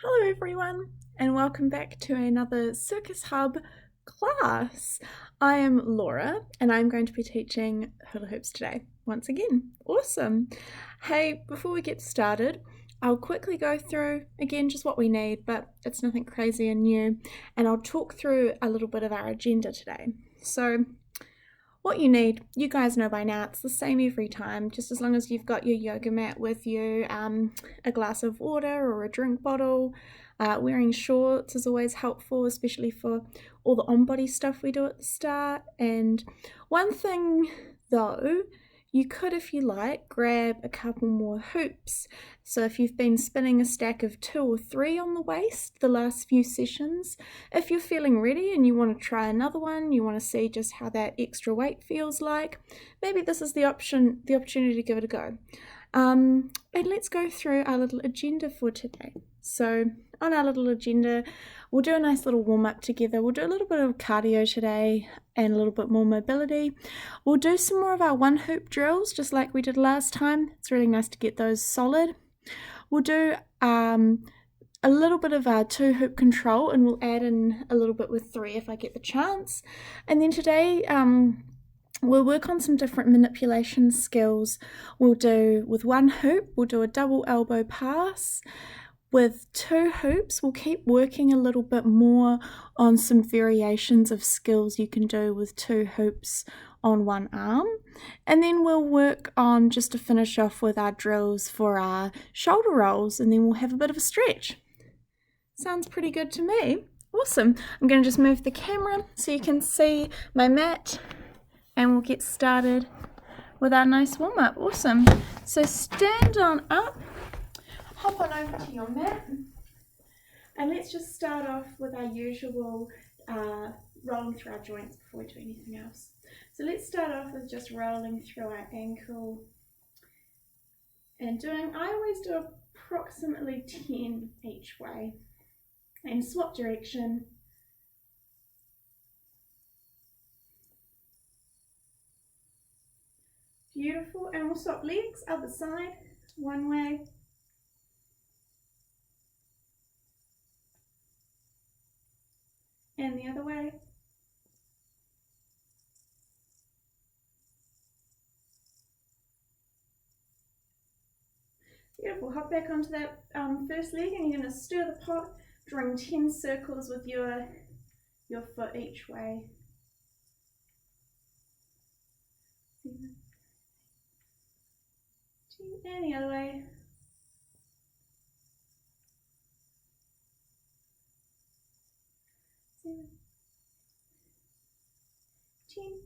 Hello everyone and welcome back to another Circus Hub class. I am Laura and I'm going to be teaching hula hoops today once again. Awesome. Hey, before we get started, I'll quickly go through again just what we need, but it's nothing crazy and new, and I'll talk through a little bit of our agenda today. So what you need, you guys know by now, it's the same every time, just as long as you've got your yoga mat with you, a glass of water or a drink bottle. Wearing shorts is always helpful, especially for all the on-body stuff we do at the start. And one thing though, you could, if you like, grab a couple more hoops. So if you've been spinning a stack of 2 or 3 on the waist the last few sessions, if you're feeling ready and you want to try another one, you want to see just how that extra weight feels like, maybe this is the opportunity to give it a go. And let's go through our little agenda for today. So on our little agenda, we'll do a nice little warm-up together. We'll do a little bit of cardio today and a little bit more mobility. We'll do some more of our one hoop drills, just like we did last time. It's really nice to get those solid. We'll do a little bit of our 2 hoop control, and we'll add in a little bit with 3 if I get the chance. And then today, we'll work on some different manipulation skills. We'll do, with 1 hoop, we'll do a double elbow pass. With 2 hoops, we'll keep working a little bit more on some variations of skills you can do with 2 hoops on 1 arm. And then we'll work on, just to finish off with our drills for our shoulder rolls, and then we'll have a bit of a stretch. Sounds pretty good to me. Awesome. I'm going to just move the camera so you can see my mat, and we'll get started with our nice warm-up. Awesome. So stand on up, hop on over to your mat, and let's just start off with our usual rolling through our joints before we do anything else. So let's start off with just rolling through our ankle and I always do approximately 10 each way and swap direction. Beautiful, and we'll swap legs, other side, one way. And the other way. Beautiful, hop back onto that first leg, and you're going to stir the pot, drawing 10 circles with your foot each way. And the other way.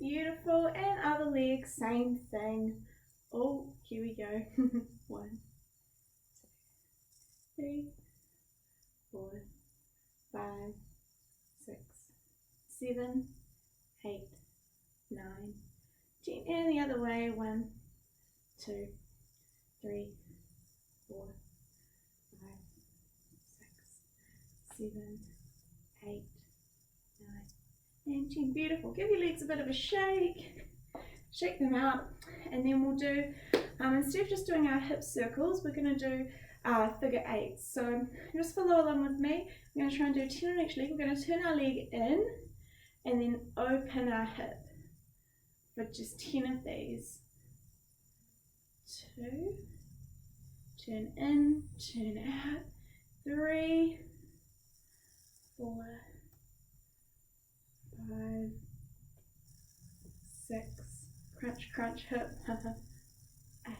Beautiful, and other leg, same thing. Oh, here we go. 1, 2, 3, 4, 5, 6, 7, 8, 9, 10, and the other way. 1, 2, 3, 4, 5, 6, 7, 8, 9, and 10. Beautiful. Give your legs a bit of a shake them out, and then we'll do, instead of just doing our hip circles, we're going to do figure 8. So just follow along with me. We're going to try and do 10 on each leg. We're going to turn our leg in and then open our hip for just 10 of these. 2, turn in, turn out, 3, 4, 5, 6, crunch, crunch, hip, 8,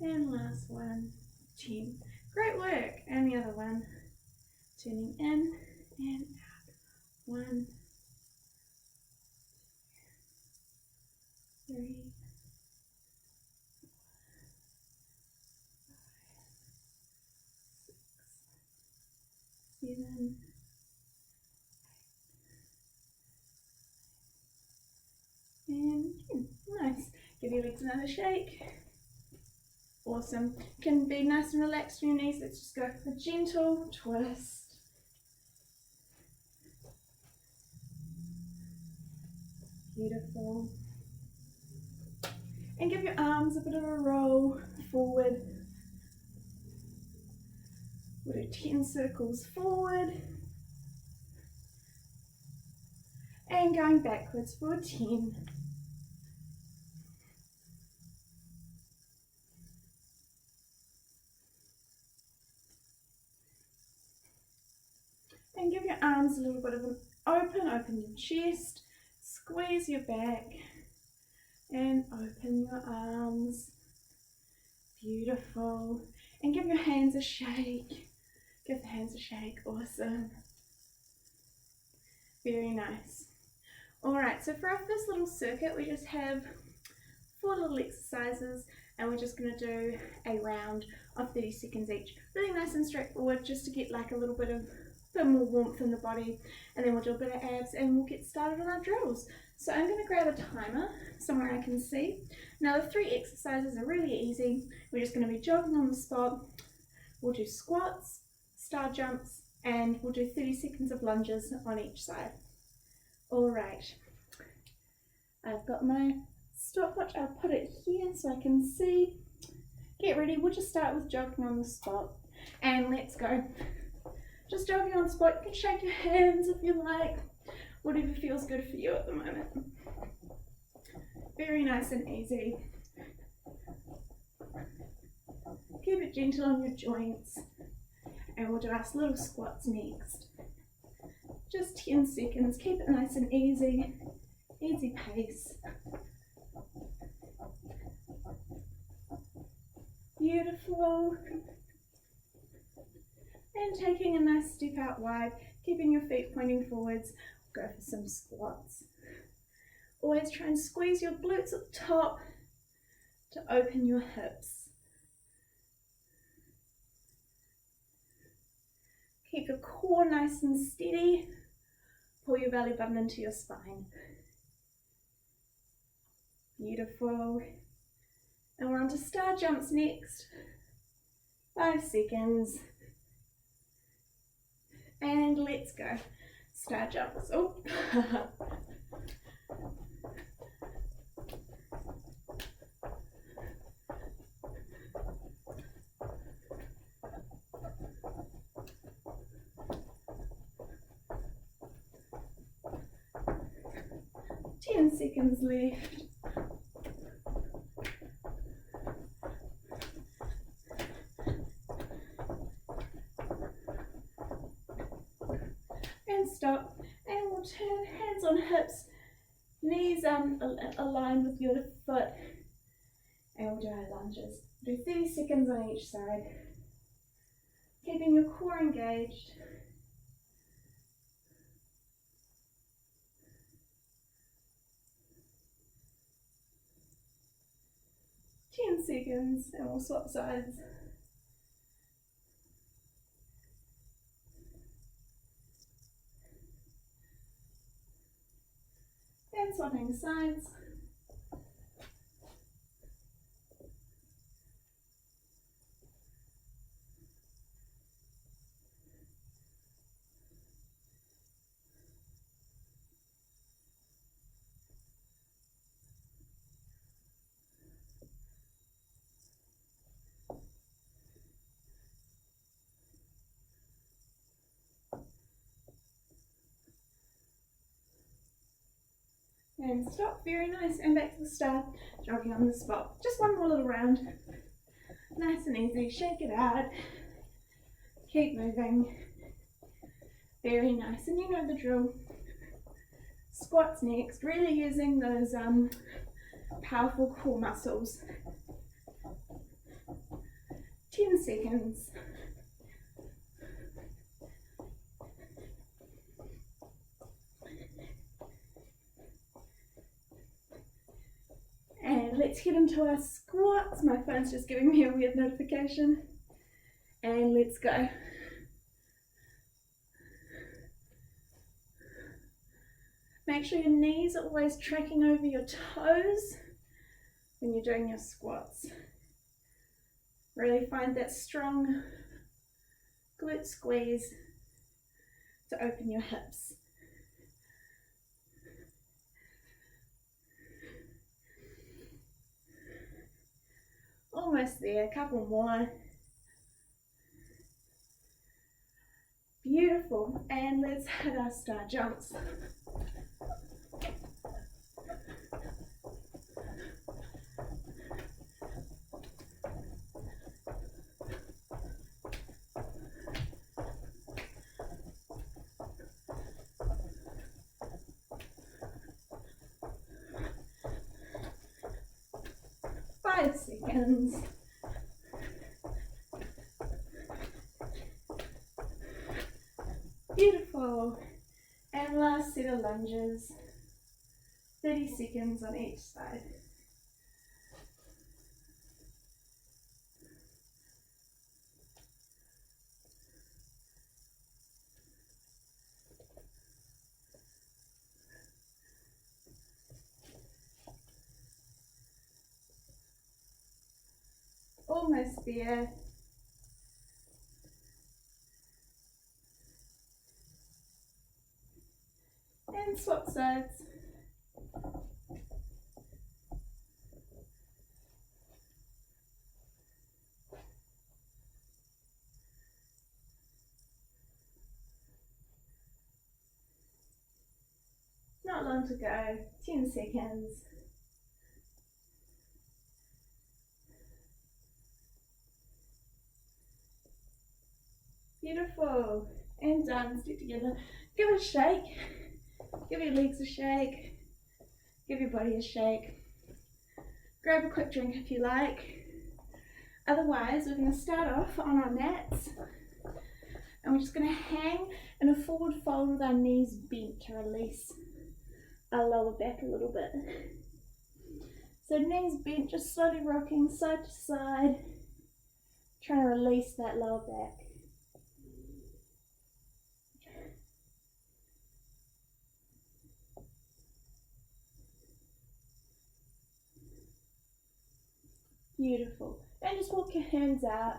and last one, 10. Great work. And the other one, turning in and out. 1, 3, 7, 8, and 10. Nice. Give your legs another shake. Awesome. Can be nice and relaxed on your knees. Let's just go for a gentle twist. Beautiful. And give your arms a bit of a roll forward We'll do 10 circles forward and going backwards for 10. And give your arms a little bit of an open your chest, squeeze your back and open your arms. Beautiful. And give your hands a shake. Give the hands a shake. Awesome. Very nice. Alright, so for our first little circuit, we just have 4 little exercises and we're just going to do a round of 30 seconds each. Really nice and straightforward, just to get like a little bit more warmth in the body, and then we'll do a bit of abs and we'll get started on our drills. So I'm going to grab a timer somewhere I can see. Now the 3 exercises are really easy. We're just going to be jogging on the spot. We'll do squats, star jumps, and we'll do 30 seconds of lunges on each side. Alright, I've got my stopwatch. I'll put it here so I can see. Get ready. We'll just start with jogging on the spot and let's go. Just jogging on the spot. You can shake your hands if you like, whatever feels good for you at the moment. Very nice and easy. Keep it gentle on your joints, and we'll do our little squats next. Just 10 seconds. Keep it nice and easy. Easy pace. Beautiful. And taking a nice step out wide, keeping your feet pointing forwards, go for some squats. Always try and squeeze your glutes at the top to open your hips. Keep your core nice and steady. Pull your belly button into your spine. Beautiful. And we're on to star jumps next. 5 seconds. And let's go. Star jumps. Oh. 10 seconds left. And stop. And we'll turn hands on hips, knees aligned with your foot. And we'll do our lunges. Do 30 seconds on each side. Keeping your core engaged. Seconds, and we'll swap sides. And swapping sides. And stop. Very nice. And back to the start. Jogging on the spot. Just one more little round. Nice and easy. Shake it out. Keep moving. Very nice. And you know the drill. Squats next. Really using those powerful core muscles. 10 seconds. And let's get into our squats. My phone's just giving me a weird notification. And let's go. Make sure your knees are always tracking over your toes when you're doing your squats. Really find that strong glute squeeze to open your hips. Almost there, a couple more. And let's hit our star jumps. Five seconds. Beautiful. And last set of lunges. 30 seconds on each side. Almost there. And swap sides. Not long to go, 10 seconds. Beautiful. And done. Stick together. Give it a shake. Give your legs a shake. Give your body a shake. Grab a quick drink if you like. Otherwise, we're going to start off on our mats. And we're just going to hang in a forward fold with our knees bent to release our lower back a little bit. So knees bent, just slowly rocking side to side. Trying to release that lower back. Beautiful. And just walk your hands out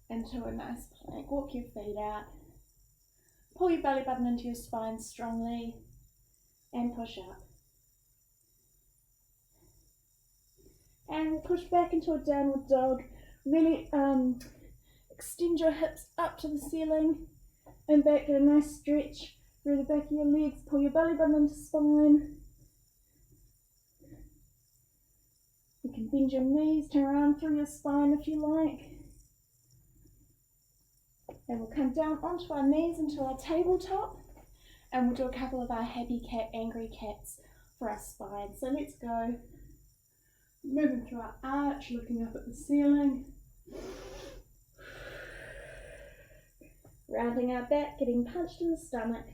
into a nice plank. Walk your feet out. Pull your belly button into your spine strongly and push up. And push back into a downward dog. Really extend your hips up to the ceiling and back. Get a nice stretch through the back of your legs. Pull your belly button into spine. You can bend your knees, turn around through your spine if you like. And we'll come down onto our knees into our tabletop. And we'll do a couple of our happy cat, angry cats for our spine. So let's go. Moving through our arch, looking up at the ceiling. Rounding our back, getting punched in the stomach.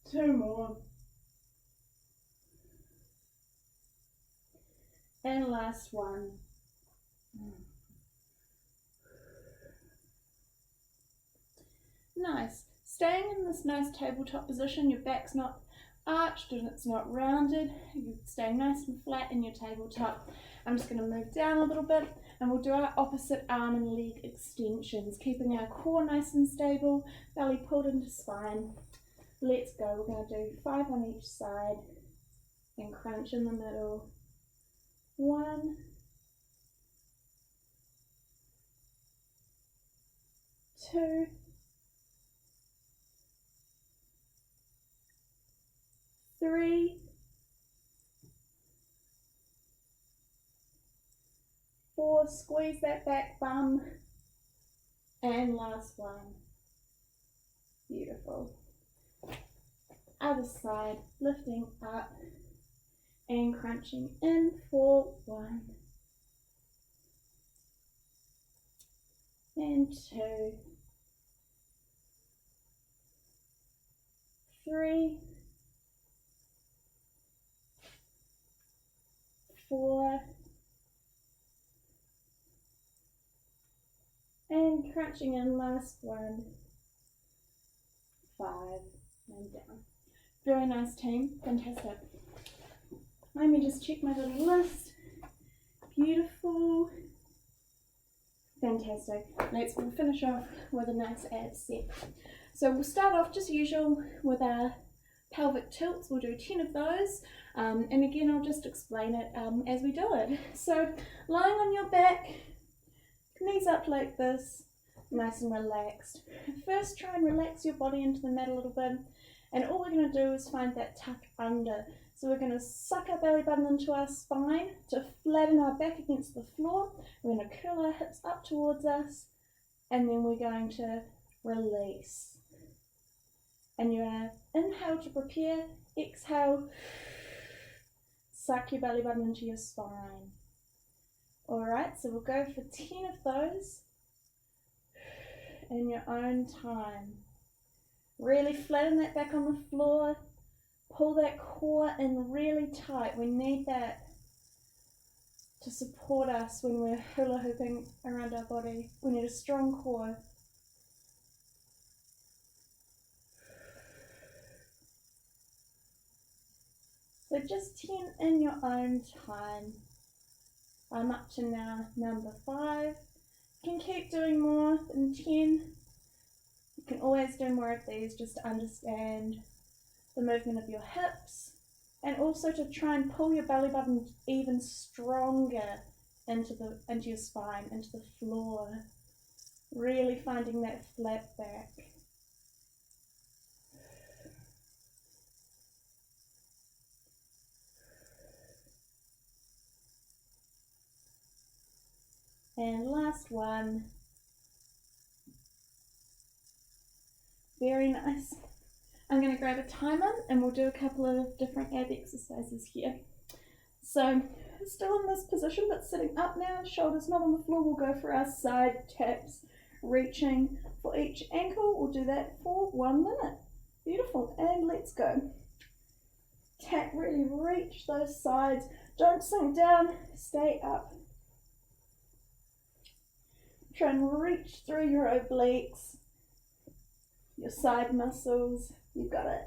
Two more. And last one. Nice. Staying in this nice tabletop position, your back's not arched and it's not rounded. You're staying nice and flat in your tabletop. I'm just going to move down a little bit and we'll do our opposite arm and leg extensions, keeping our core nice and stable, belly pulled into spine. Let's go. We're going to do 5 on each side and crunch in the middle. 1, 2, 3, 4, squeeze that back bum, and last one. Beautiful. Other side, lifting up and crunching in for 1 and 2, 3, 4, and crunching in last 1, 5, and down. Very nice, team. Fantastic. Let me just check my little list. Beautiful. Fantastic. We'll finish off with a nice ab set. So we'll start off just usual with our pelvic tilts. We'll do 10 of those. And again, I'll just explain it as we do it. So lying on your back, knees up like this, nice and relaxed. First, try and relax your body into the mat a little bit. And all we're going to do is find that tuck under. So we're going to suck our belly button into our spine to flatten our back against the floor. We're going to curl our hips up towards us, and then we're going to release. And you're going to inhale to prepare, exhale, suck your belly button into your spine. Alright, so we'll go for 10 of those in your own time. Really flatten that back on the floor. Pull that core in really tight. We need that to support us when we're hula hooping around our body. We need a strong core. So just 10 in your own time. I'm up to now number 5. You can keep doing more than 10. You can always do more of these just to understand the movement of your hips, and also to try and pull your belly button even stronger into your spine, into the floor, really finding that flat back. And last one. Very nice. I'm going to grab a timer and we'll do a couple of different ab exercises here. So still in this position but sitting up now, shoulders not on the floor. We'll go for our side taps, reaching for each ankle. We'll do that for 1 minute. Beautiful, and let's go. Tap, really reach those sides. Don't sink down, stay up. Try and reach through your obliques, your side muscles. You got it.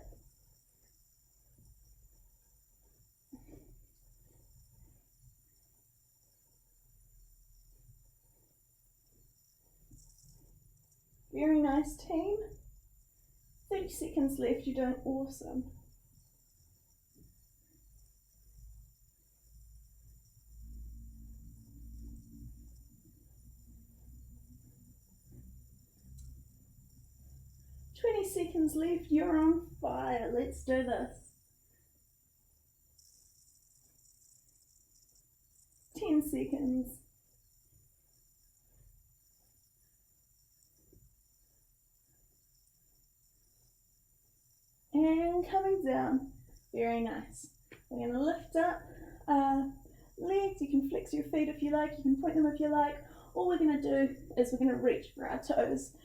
Very nice, team. 30 seconds left. You're doing awesome. Seconds left. You're on fire. Let's do this. 10 seconds. And coming down. Very nice. We're going to lift up legs. You can flex your feet if you like. You can point them if you like. All we're going to do is we're going to reach for our toes.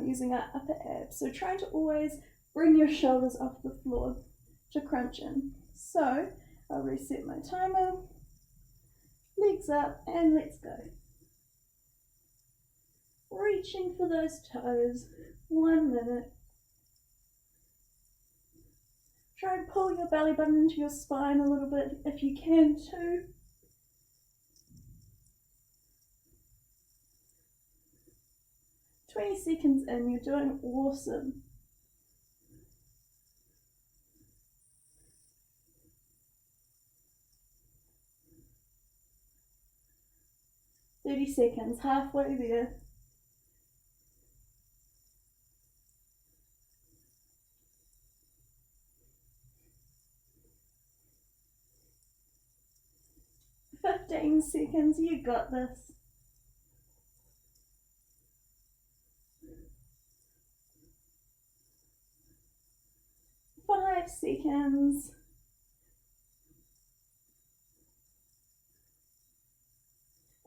Using our upper abs. So trying to always bring your shoulders off the floor to crunch in. So I'll reset my timer. Legs up and let's go. Reaching for those toes. 1 minute. Try and pull your belly button into your spine a little bit if you can too. Seconds in, you're doing awesome. "30 seconds, halfway there. "15 seconds, you got this. 5 seconds.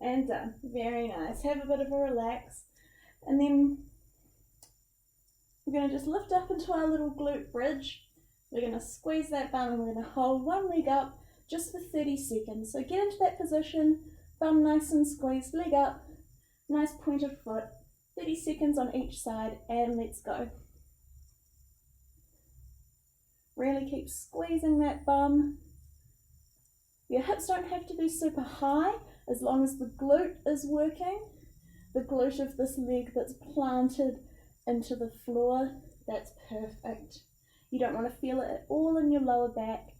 And done. Very nice. Have a bit of a relax. And then we're going to just lift up into our little glute bridge. We're going to squeeze that bum and we're going to hold one leg up just for 30 seconds. So get into that position, bum nice and squeezed, leg up, nice pointed foot, 30 seconds on each side, and let's go. Really keep squeezing that bum. Your hips don't have to be super high as long as the glute is working. The glute of this leg that's planted into the floor, that's perfect. You don't want to feel it at all in your lower back.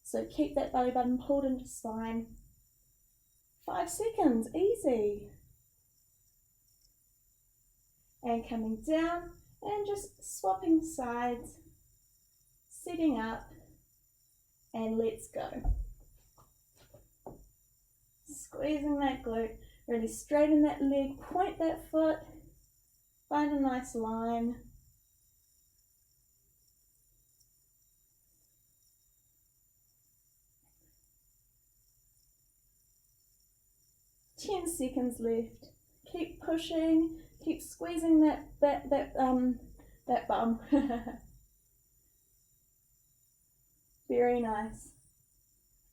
So keep that belly button pulled into spine. 5 seconds, easy. And coming down and just swapping sides, sitting up, and let's go. Squeezing that glute, really straighten that leg, point that foot, find a nice line. Ten seconds left. Keep pushing, keep squeezing that bum. Very nice.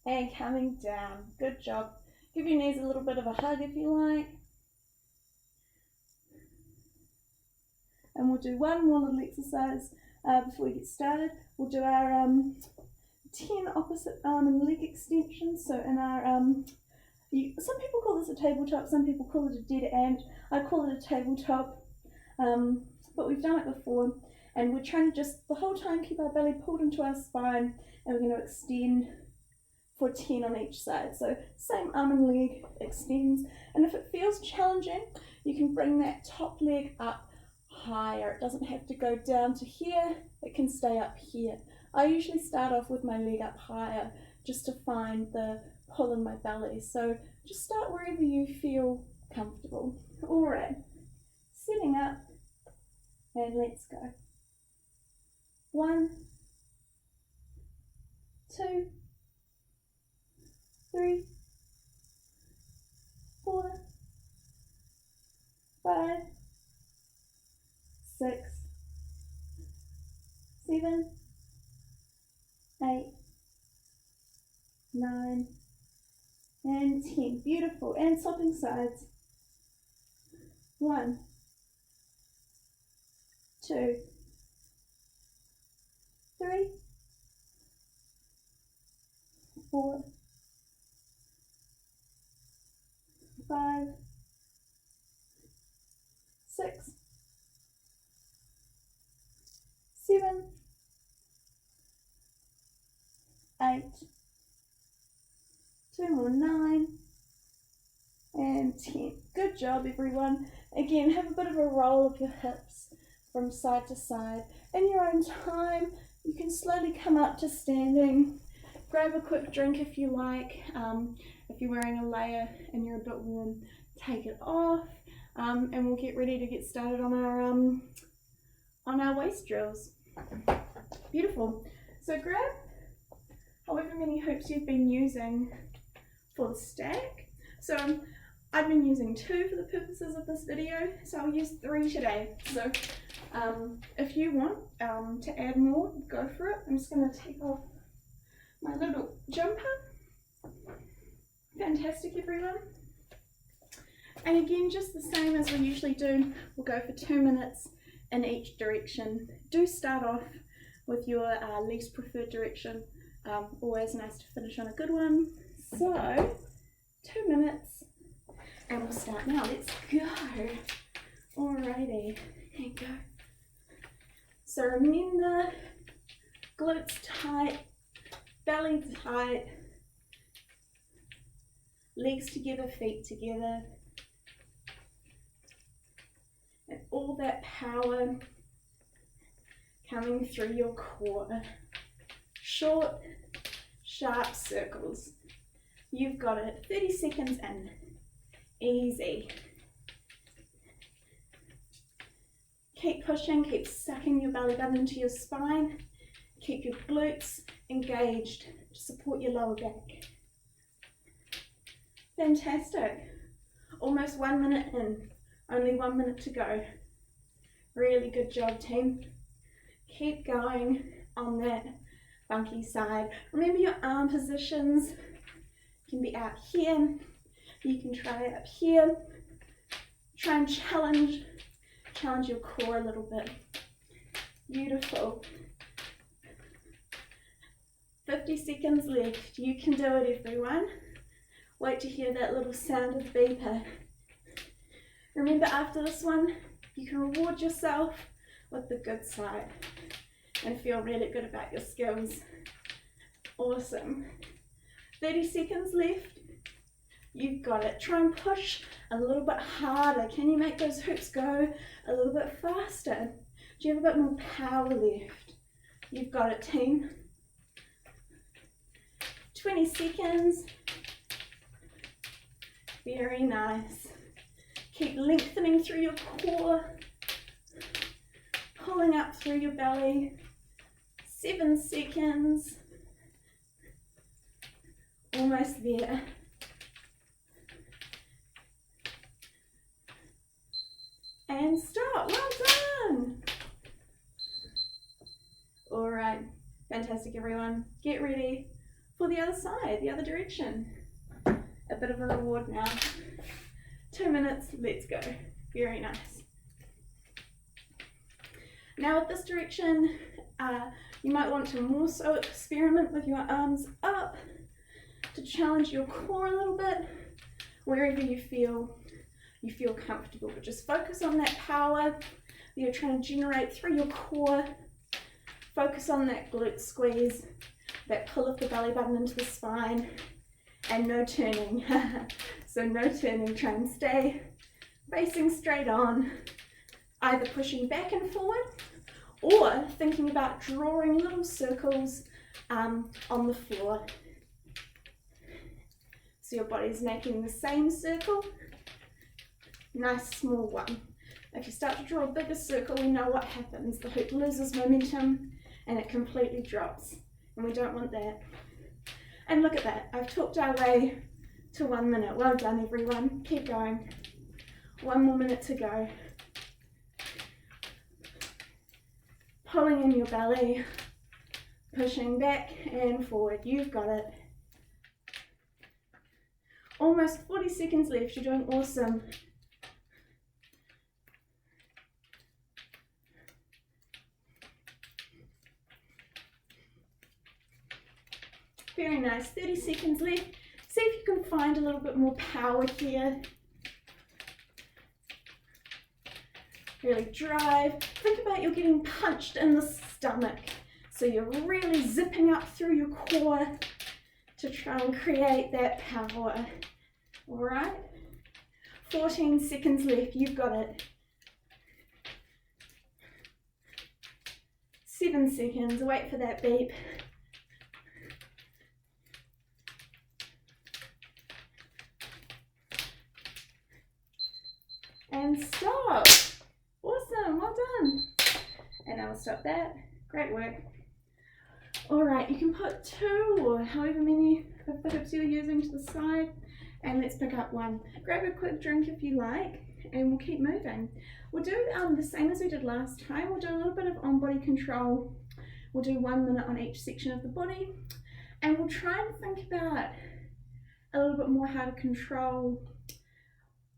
And coming down. Good job. Give your knees a little bit of a hug if you like. And we'll do one more little exercise before we get started. We'll do our 10 opposite arm and leg extensions. So in our, some people call this a tabletop, some people call it a dead ant. I call it a tabletop, but we've done it before. And we're trying to just the whole time keep our belly pulled into our spine, and we're going to extend for 10 on each side. So same arm and leg extends. And if it feels challenging, you can bring that top leg up higher. It doesn't have to go down to here, it can stay up here. I usually start off with my leg up higher just to find the pull in my belly. So just start wherever you feel comfortable. All right, sitting up and let's go. 1, 2, 3, 4, 5, 6, 7, 8, 9, and 10. Beautiful. And swapping sides. 1, 2, 3, 4, 5, 6, 7, 8, 2 more, 9, and 10. Good job, everyone. Again, have a bit of a roll of your hips from side to side. In your own time, you can slowly come up to standing. Grab a quick drink if you like. If you're wearing a layer and you're a bit warm, take it off. And we'll get ready to get started on our waist drills. Beautiful. So grab however many hoops you've been using for the stack. So I've been using 2 for the purposes of this video, so I'll use 3 today. So if you want to add more, go for it. I'm just going to take off my little jumper. Fantastic, everyone. And again, just the same as we usually do, we'll go for 2 minutes in each direction. Do start off with your least preferred direction. Always nice to finish on a good one. So 2 minutes, and we'll start now. Let's go. Alrighty, here you go. So remember, glutes tight, belly tight, legs together, feet together, and all that power coming through your core. Short, sharp circles. You've got it. 30 seconds in. Easy. Keep pushing, keep sucking your belly button into your spine. Keep your glutes engaged to support your lower back. Fantastic. Almost 1 minute in. Only 1 minute to go. Really good job, team. Keep going on that funky side. Remember your arm positions. You can be out here. You can try up here. Try and challenge your core a little bit. Beautiful. 50 seconds left. You can do it, everyone. Wait to hear that little sound of the beeper. Remember, after this one, you can reward yourself with the good side and feel really good about your skills. Awesome. 30 seconds left. You've got it. Try and push a little bit harder. Can you make those hoops go a little bit faster? Do you have a bit more power left? You've got it, team. 20 seconds. Very nice. Keep lengthening through your core, pulling up through your belly. 7 seconds. Almost there. And stop. Well done. All right. Fantastic, everyone. Get ready for the other side, the other direction. A bit of a reward now. 2 minutes. Let's go. Very nice. Now with this direction, you might want to more so experiment with your arms up to challenge your core a little bit, wherever you feel comfortable, but just focus on that power that you're trying to generate through your core. Focus on that glute squeeze, that pull of the belly button into the spine, and no turning. So no turning. Try and stay facing straight on, either pushing back and forward or thinking about drawing little circles on the floor. So your body's making the same circle. Nice small one. If you start to draw a bigger circle, we know what happens. The hoop loses momentum and it completely drops. And we don't want that. And look at that. I've talked our way to 1 minute. Well done, everyone. Keep going. 1 more minute to go. Pulling in your belly. Pushing back and forward. You've got it. Almost 40 seconds left. You're doing awesome. Very nice. 30 seconds left. See if you can find a little bit more power here. Really drive. Think about you're getting punched in the stomach. So you're really zipping up through your core to try and create that power. All right? 14 seconds left. You've got it. 7 seconds. Wait for that beep. And stop. Awesome, well done. And I will stop that. Great work. All right, you can put 2 or however many of the hoops you're using to the side, and let's pick up 1. Grab a quick drink if you like, and we'll keep moving. We'll do the same as we did last time. We'll do a little bit of on-body control. We'll do 1 minute on each section of the body, and we'll try and think about a little bit more how to control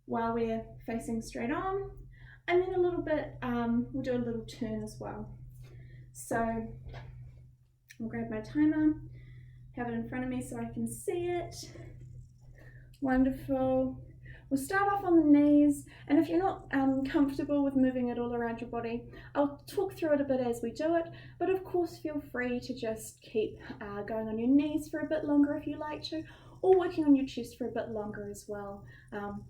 while we're facing straight on, and then a little bit, we'll do a little turn as well. So I'll grab my timer, have it in front of me so I can see it. Wonderful. We'll start off on the knees, and if you're not comfortable with moving it all around your body, I'll talk through it a bit as we do it, but of course feel free to just keep going on your knees for a bit longer if you like to, or working on your chest for a bit longer as well.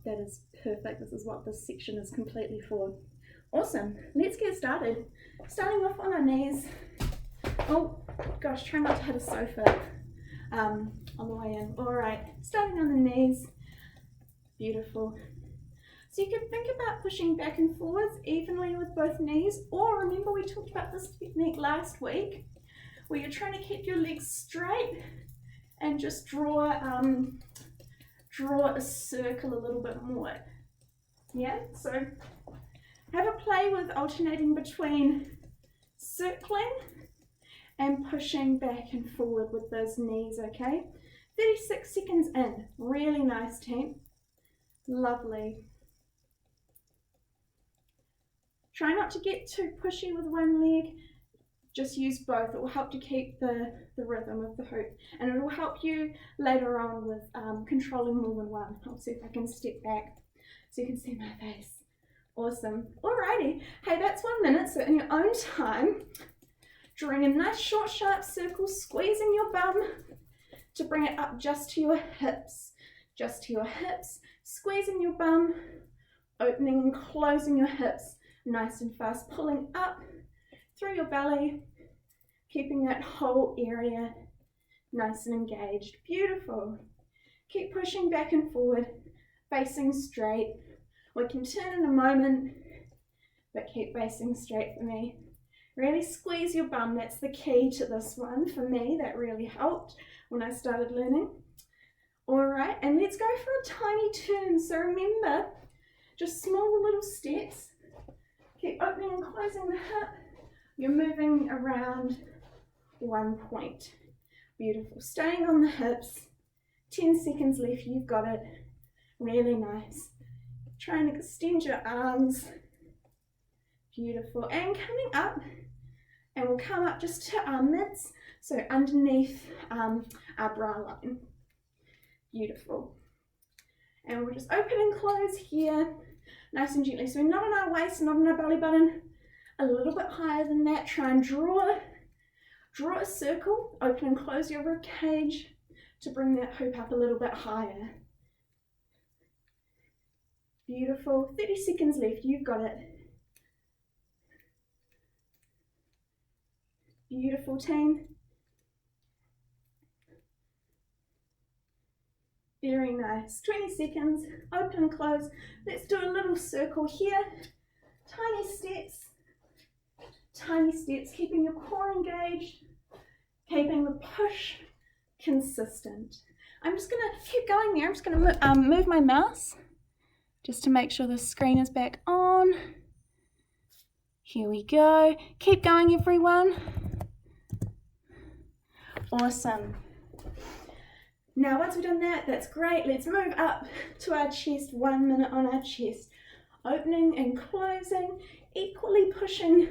That is perfect. This is what this section is completely for. Awesome. Let's get started. Starting off on our knees. Oh gosh, try not to hit a sofa on the way in. All right, starting on the knees. Beautiful. So you can think about pushing back and forwards evenly with both knees, or remember we talked about this technique last week where you're trying to keep your legs straight and just draw a circle a little bit more. Yeah, so have a play with alternating between circling and pushing back and forward with those knees, okay? 36 seconds in. Really nice, team. Lovely. Try not to get too pushy with one leg. Just use both. It will help to keep the rhythm of the hoop, and it will help you later on with controlling more than one. I'll see if I can step back so you can see my face. Awesome. Alrighty. Hey, that's 1 minute, so in your own time, drawing a nice short sharp circle, squeezing your bum to bring it up just to your hips. Just to your hips, squeezing your bum, opening and closing your hips nice and fast, pulling up through your belly, keeping that whole area nice and engaged. Beautiful. Keep pushing back and forward, facing straight. We can turn in a moment, but keep facing straight for me. Really squeeze your bum. That's the key to this one. For me, that really helped when I started learning. All right, and let's go for a tiny turn. So remember, just small little steps. Keep opening and closing the hip. You're moving around 1 point. Beautiful. Staying on the hips. 10 seconds left. You've got it. Really nice. Try and extend your arms. Beautiful. And coming up, and we'll come up just to our mids, so underneath our bra line. Beautiful. And we'll just open and close here, nice and gently. So we're not on our waist, not on our belly button, a little bit higher than that. Try and draw a circle, open and close your rib cage to bring that hoop up a little bit higher. Beautiful. 30 seconds left. You've got it. Beautiful, team. Very nice. 20 seconds. Open and close. Let's do a little circle here. Tiny steps. Tiny steps. Keeping your core engaged. Keeping the push consistent. I'm just going to keep going there. I'm just going to move my mouse just to make sure the screen is back on. Here we go. Keep going, everyone. Awesome. Now, once we've done that, that's great. Let's move up to our chest. 1 minute on our chest. Opening and closing, equally pushing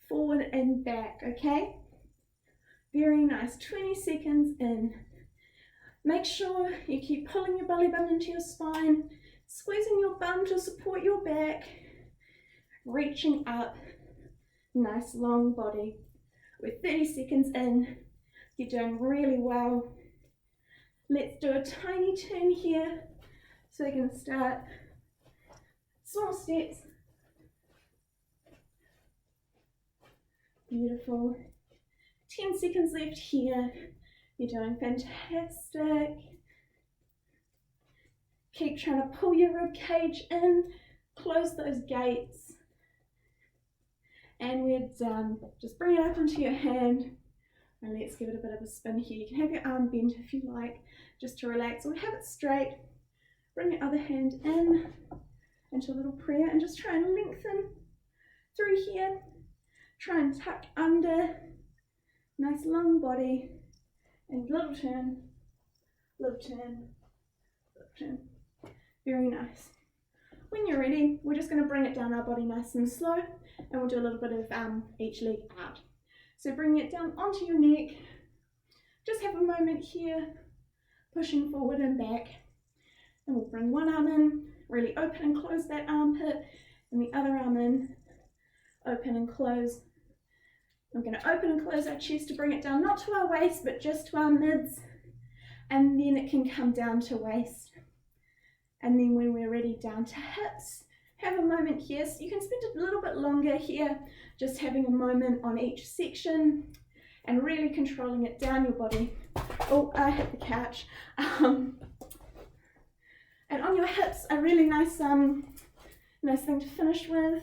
forward and back, okay? Very nice. 20 seconds in. Make sure you keep pulling your belly button into your spine, squeezing your bum to support your back, reaching up. Nice long body. We're 30 seconds in. You're doing really well. Let's do a tiny turn here. So we're going to start small steps. Beautiful. 10 seconds left here. You're doing fantastic. Keep trying to pull your rib cage in. Close those gates. And we're done. Just bring it up onto your hand. And let's give it a bit of a spin here. You can have your arm bent if you like, just to relax, or have it straight. Bring your other hand in into a little prayer and just try and lengthen through here. Try and tuck under. Nice long body. And little turn, little turn, little turn. Very nice. When you're ready, we're just going to bring it down our body nice and slow, and we'll do a little bit of each leg out. So bring it down onto your neck. Just have a moment here, pushing forward and back. And we'll bring one arm in, really open and close that armpit, and the other arm in, open and close. I'm going to open and close our chest to bring it down, not to our waist, but just to our mids. And then it can come down to waist. And then when we're ready, down to hips. Have a moment here. So you can spend a little bit longer here, just having a moment on each section and really controlling it down your body. Oh, I hit the couch. And on your hips, a really nice thing to finish with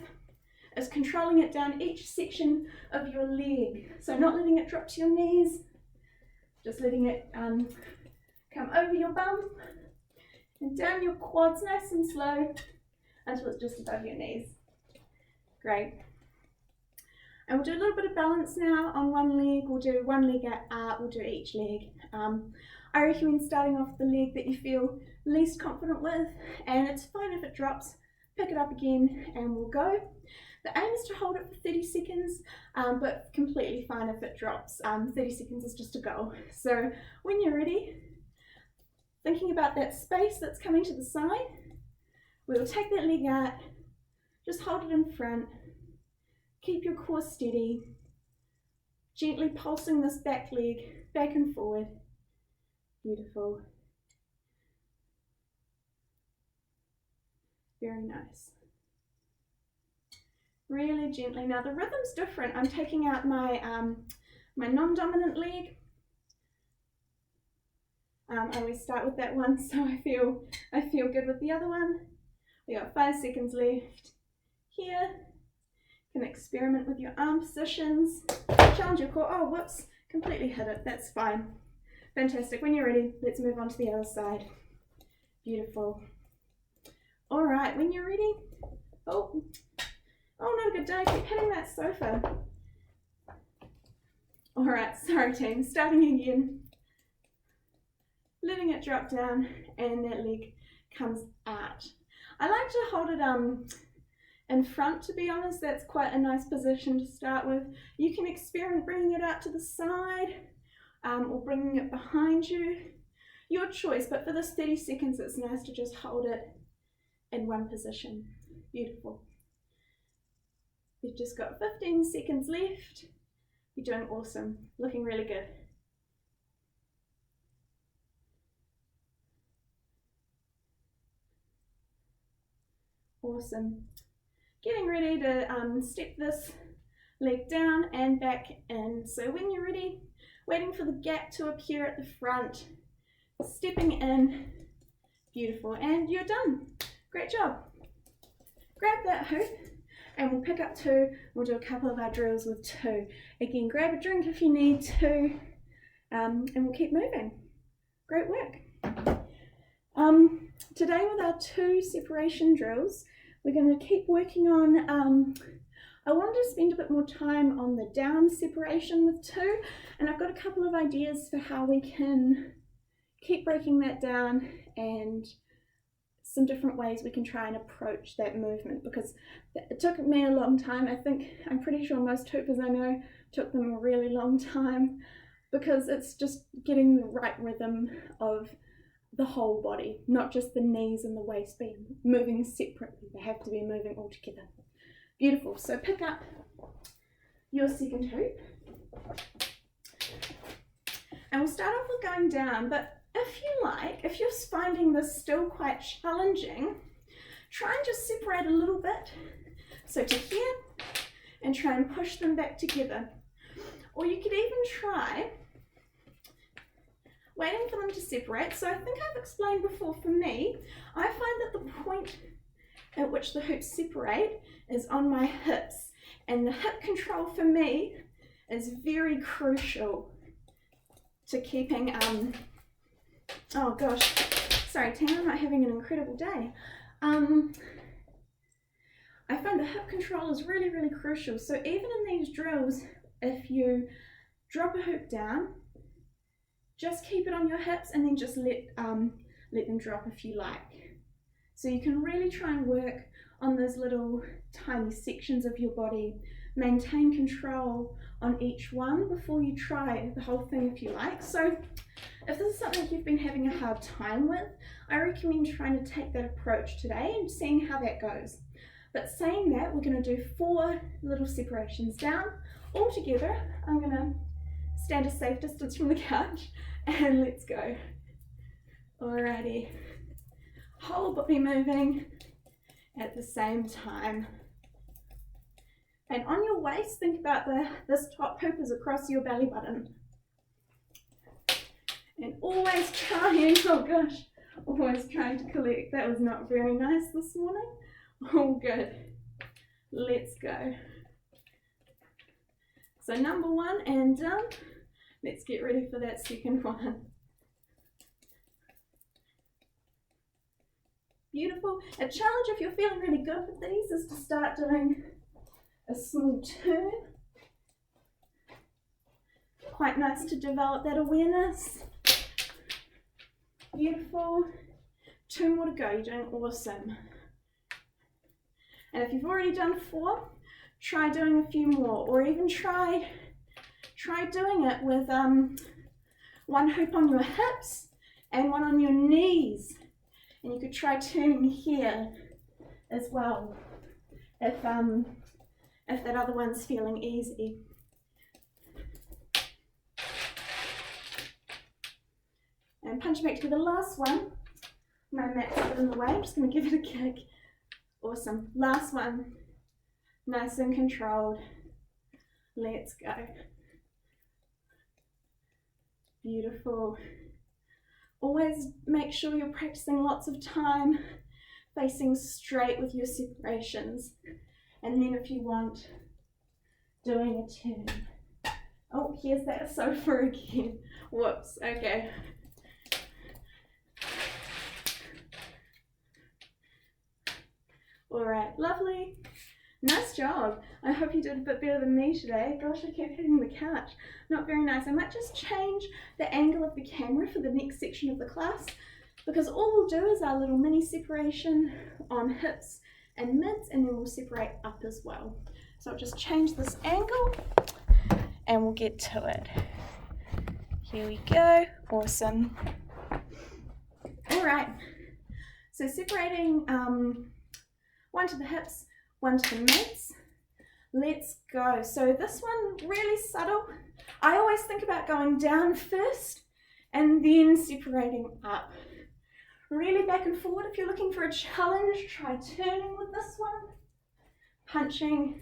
is controlling it down each section of your leg. So not letting it drop to your knees, just letting it come over your bum and down your quads nice and slow until it's just above your knees. Great. And we'll do a little bit of balance now on one leg. We'll do one leg out, we'll do each leg. I recommend starting off the leg that you feel least confident with, and it's fine if it drops pick it up again, and we'll go. The aim is to hold it for 30 seconds, but completely fine if it drops. 30 seconds is just a goal. So when you're ready, thinking about that space that's coming to the side, we'll take that leg out, just hold it in front, keep your core steady, gently pulsing this back leg back and forward. Beautiful. Very nice. Really gently. Now the rhythm's different. I'm taking out my my non-dominant leg. I always start with that one, so I feel good with the other one. We got 5 seconds left. Here, you can experiment with your arm positions. Challenge your core. Oh, whoops! Completely hit it. That's fine. Fantastic. When you're ready, let's move on to the other side. Beautiful. All right. When you're ready. Oh, not a good day. Keep hitting that sofa. All right. Sorry, team. Starting again. Letting it drop down, and that leg comes out. I like to hold it in front, to be honest. That's quite a nice position to start with. You can experiment bringing it out to the side or bringing it behind you. Your choice, but for this 30 seconds, it's nice to just hold it in one position. Beautiful. You've just got 15 seconds left. You're doing awesome. Looking really good. Awesome. Getting ready to step this leg down and back in. So when you're ready, waiting for the gap to appear at the front, stepping in. Beautiful. And you're done. Great job. Grab that hoop and we'll pick up 2. We'll do a couple of our drills with 2. Again, grab a drink if you need to, and we'll keep moving. Great work. Today with our 2 separation drills, we're going to keep working on, I wanted to spend a bit more time on the down separation with 2, and I've got a couple of ideas for how we can keep breaking that down and some different ways we can try and approach that movement, because it took me a long time. I'm pretty sure most hoopers I know took them a really long time, because it's just getting the right rhythm of the whole body, not just the knees and the waist being moving separately. They have to be moving all together. Beautiful. So pick up your second hoop. And we'll start off with going down, but if you like, if you're finding this still quite challenging, try and just separate a little bit. So to here, and try and push them back together. Or you could even try waiting for them to separate. So I think I've explained before, for me, I find that the point at which the hoops separate is on my hips. And the hip control for me is very crucial to keeping, oh gosh, sorry team, I'm not having an incredible day. I find the hip control is really, really crucial. So even in these drills, if you drop a hoop down, just keep it on your hips and then just let them drop if you like. So you can really try and work on those little tiny sections of your body. Maintain control on each one before you try the whole thing if you like. So if this is something you've been having a hard time with, I recommend trying to take that approach today and seeing how that goes. But saying that, we're going to do 4 little separations down. All together, I'm going to stand a safe distance from the couch and let's go. Alrighty. Whole body moving at the same time. And on your waist, think about this top hoop is across your belly button. And always trying, oh gosh, always trying to collect. That was not very nice this morning. All good. Let's go. So number 1 and done. Let's get ready for that second one. Beautiful. A challenge if you're feeling really good with these is to start doing a small turn. Quite nice to develop that awareness. Beautiful. 2 more to go. You're doing awesome. And if you've already done 4, try doing a few more, or even try doing it with one hoop on your hips and one on your knees. And you could try turning here as well if that other one's feeling easy. And punch back to the last one. My mat's a bit in the way, I'm just going to give it a kick. Awesome. Last one. Nice and controlled. Let's go. Beautiful. Always make sure you're practicing lots of time facing straight with your separations. And then if you want, doing a turn. Oh, here's that sofa again. Whoops, okay. All right, lovely. Nice job. I hope you did a bit better than me today. Gosh, I kept hitting the couch. Not very nice. I might just change the angle of the camera for the next section of the class, because all we'll do is our little mini separation on hips and mids, and then we'll separate up as well. So I'll just change this angle and we'll get to it. Here we go. Awesome. All right. So separating one to the hips, one to the mids. Let's go. So this one, really subtle. I always think about going down first and then separating up. Really back and forward. If you're looking for a challenge, try turning with this one. Punching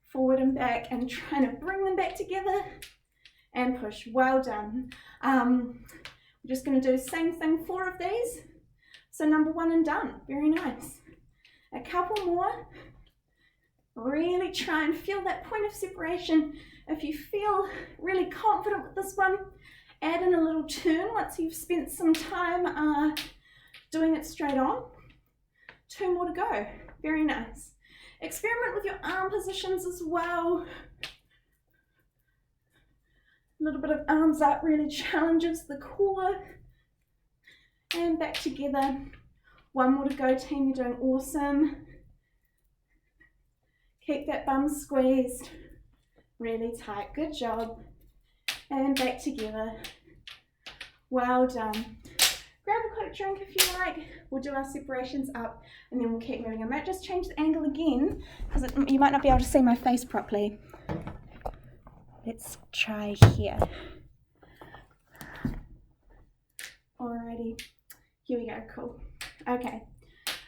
forward and back and trying to bring them back together and push. Well done. We're just going to do the same thing, 4 of these. So number 1 and done. Very nice. A couple more. Really try and feel that point of separation. If you feel really confident with this one, add in a little turn once you've spent some time doing it straight on. 2 more to go. Very nice. Experiment with your arm positions as well. A little bit of arms up really challenges the core. And back together. 1 more to go, team. You're doing awesome. Keep that bum squeezed really tight. Good job. And back together. Well done. Grab a quick drink if you like. We'll do our separations up and then we'll keep moving. I might just change the angle again because you might not be able to see my face properly. Let's try here. Alrighty. Here we go. Cool. Okay.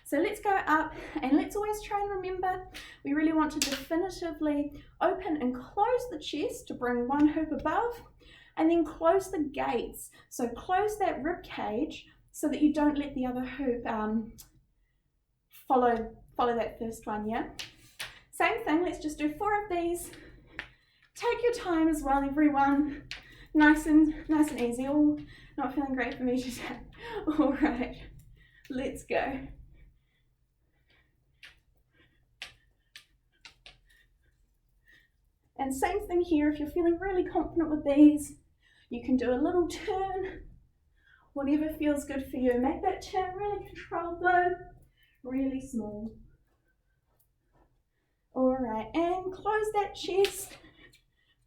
So let's go up, and let's always try and remember we really want to definitively open and close the chest to bring 1 hoop above, and then close the gates. So close that rib cage so that you don't let the other hoop follow that first one, yeah? Same thing, let's just do 4 of these. Take your time as well, everyone. Nice and easy. Oh, not feeling great for me today. All right, let's go. And same thing here, if you're feeling really confident with these, you can do a little turn, whatever feels good for you. Make that turn really controlled though, really small. All right, and close that chest.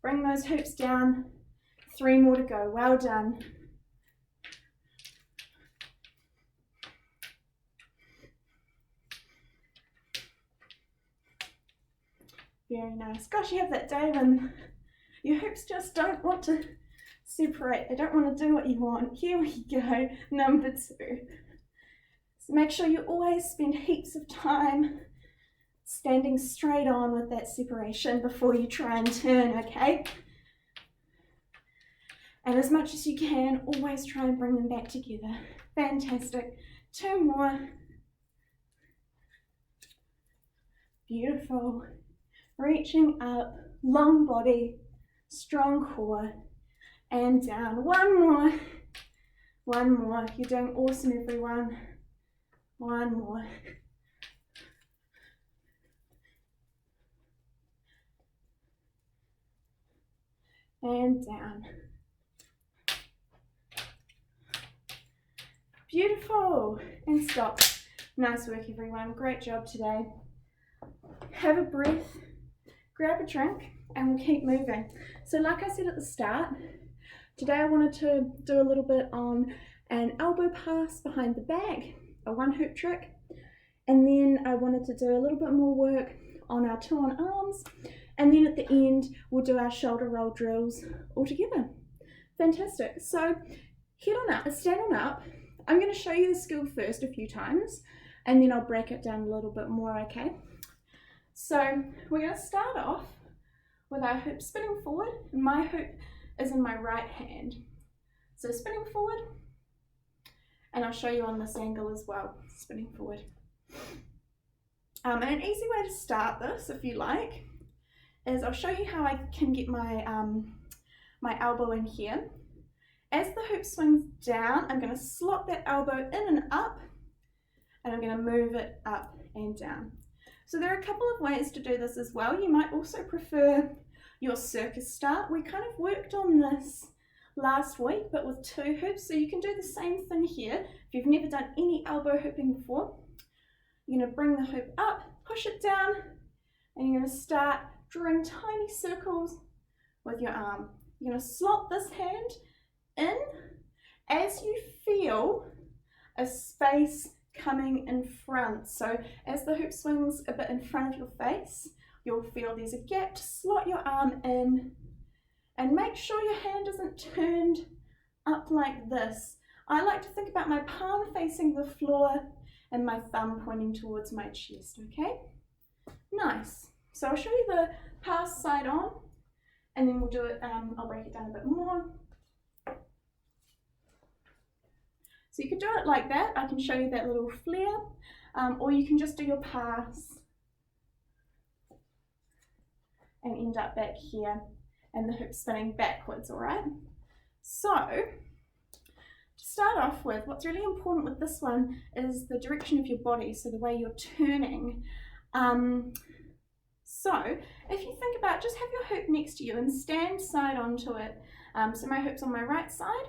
Bring those hoops down. 3 more to go, well done. Very nice. Gosh, you have that day when your hoops just don't want to separate. They don't want to do what you want. Here we go, number 2. So make sure you always spend heaps of time standing straight on with that separation before you try and turn, okay? And as much as you can, always try and bring them back together. Fantastic. 2 more. Beautiful. Reaching up, long body, strong core, and down. 1 more. 1 more. You're doing awesome, everyone. 1 more. And down. Beautiful. And stop. Nice work, everyone. Great job today. have a breath, grab a drink, and we'll keep moving. So like I said at the start, today I wanted to do a little bit on an elbow pass behind the back, a one hoop trick, and then I wanted to do a little bit more work on our 2 on arms, and then at the end we'll do our shoulder roll drills all together. Fantastic. So head on up, stand on up. I'm going to show you the skill first a few times, and then I'll break it down a little bit more, okay? So we're going to start off with our hoop spinning forward, and my hoop is in my right hand. So spinning forward, and I'll show you on this angle as well, spinning forward. And an easy way to start this, if you like, is I'll show you how I can get my, my elbow in here. As the hoop swings down, I'm going to slot that elbow in and up, and I'm going to move it up and down. So there are a couple of ways to do this as well. You might also prefer your circus start. We kind of worked on this last week, but with 2 hoops, so you can do the same thing here. If you've never done any elbow hooping before, you're going to bring the hoop up, push it down, and you're going to start drawing tiny circles with your arm. You're going to slot this hand in as you feel a space coming in front. So as the hoop swings a bit in front of your face, you'll feel there's a gap to slot your arm in, and make sure your hand isn't turned up like this. I like to think about my palm facing the floor and my thumb pointing towards my chest, okay? Nice. So I'll show you the pass side on, and then we'll do it, I'll break it down a bit more. So you could do it like that. I can show you that little flare, or you can just do your pass and end up back here and the hoop spinning backwards, all right? So to start off with, what's really important with this one is the direction of your body, so the way you're turning. So if you think about, just have your hoop next to you and stand side onto it. So my hoop's on my right side.